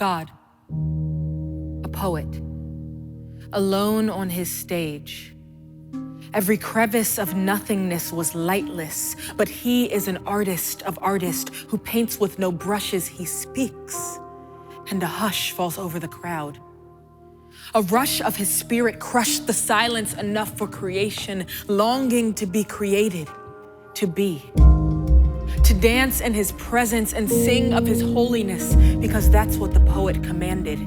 God, a poet, alone on his stage. Every crevice of nothingness was lightless, but he is an artist of artists who paints with no brushes. He speaks, and a hush falls over the crowd. A rush of his spirit crushed the silence enough for creation, longing to be created, to be. To dance in his presence and sing of his holiness, because that's what the poet commanded.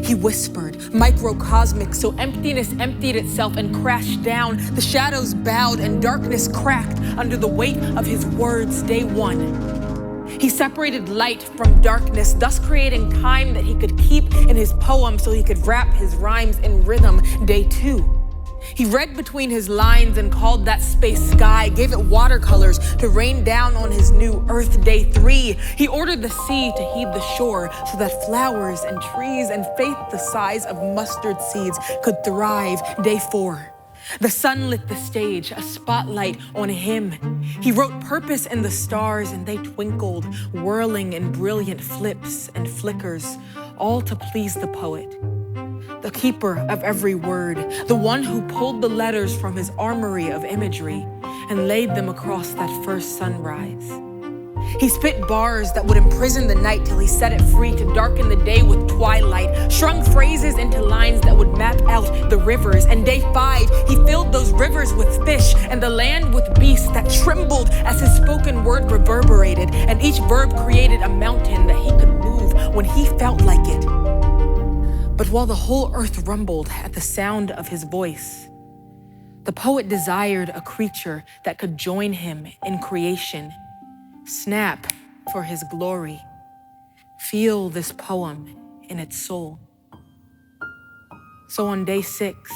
He whispered, microcosmic, so emptiness emptied itself and crashed down. The shadows bowed and darkness cracked under the weight of his words. Day one, he separated light from darkness, thus creating time that he could keep in his poem so he could wrap his rhymes in rhythm. Day two, he read between his lines and called that space sky, gave it watercolors to rain down on his new earth. Day three, he ordered the sea to heed the shore so that flowers and trees and faith the size of mustard seeds could thrive. Day four, the sun lit the stage, a spotlight on him. He wrote purpose in the stars and they twinkled, whirling in brilliant flips and flickers, all to please the poet. The keeper of every word, the one who pulled the letters from his armory of imagery and laid them across that first sunrise. He spit bars that would imprison the night till he set it free to darken the day with twilight, strung phrases into lines that would map out the rivers. And day five, he filled those rivers with fish and the land with beasts that trembled as his spoken word reverberated, and each verb created a mountain that he could move when he felt like it. But while the whole earth rumbled at the sound of his voice, the poet desired a creature that could join him in creation, snap for his glory, feel this poem in its soul. So on day 6,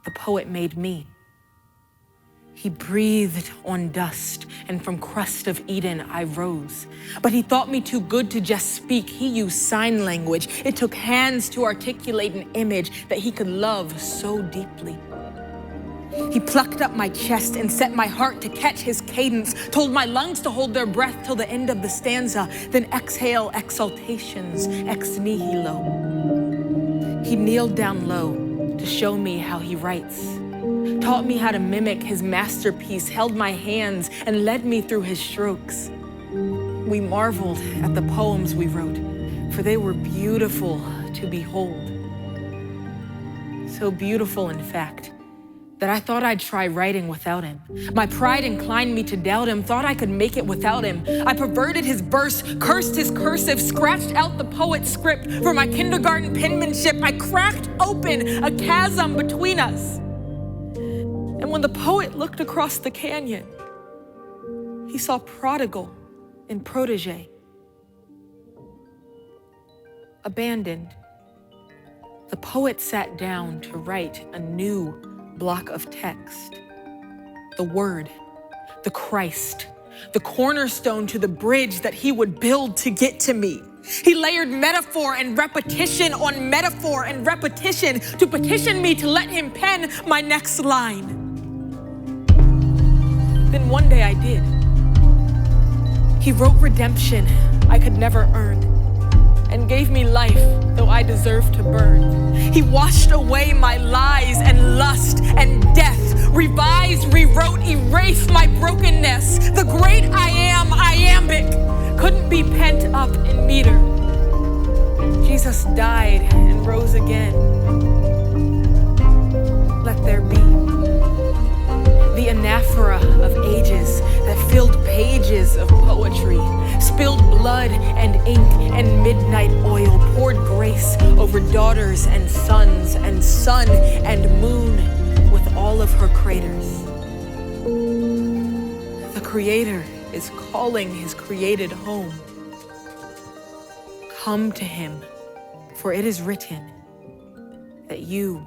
the poet made me. He breathed on dust, and from crust of Eden I rose. But he thought me too good to just speak. He used sign language. It took hands to articulate an image that he could love so deeply. He plucked up my chest and set my heart to catch his cadence, told my lungs to hold their breath till the end of the stanza, then exhale exaltations ex nihilo. He kneeled down low to show me how he writes, taught me how to mimic his masterpiece, held my hands and led me through his strokes. We marveled at the poems we wrote, for they were beautiful to behold. So beautiful, in fact, that I thought I'd try writing without him. My pride inclined me to doubt him, thought I could make it without him. I perverted his verse, cursed his cursive, scratched out the poet's script for my kindergarten penmanship. I cracked open a chasm between us. And when the poet looked across the canyon, he saw prodigal and protégé, abandoned. The poet sat down to write a new block of text. The word, the Christ, the cornerstone to the bridge that he would build to get to me. He layered metaphor and repetition on metaphor and repetition to petition me to let him pen my next line. Then one day I did. He wrote redemption I could never earn and gave me life though I deserved to burn. He washed away my lies and lust and death, revised, rewrote, erased my brokenness. The great I am, iambic, couldn't be pent up in meter. Jesus died and rose again. Let there be. The anaphora of ages that filled pages of poetry, spilled blood and ink and midnight oil, poured grace over daughters and sons and sun and moon with all of her craters. The Creator is calling his created home. Come to him, for it is written that you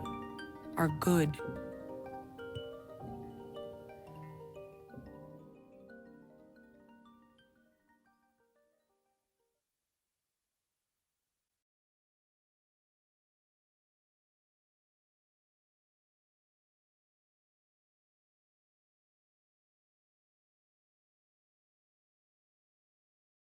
are good.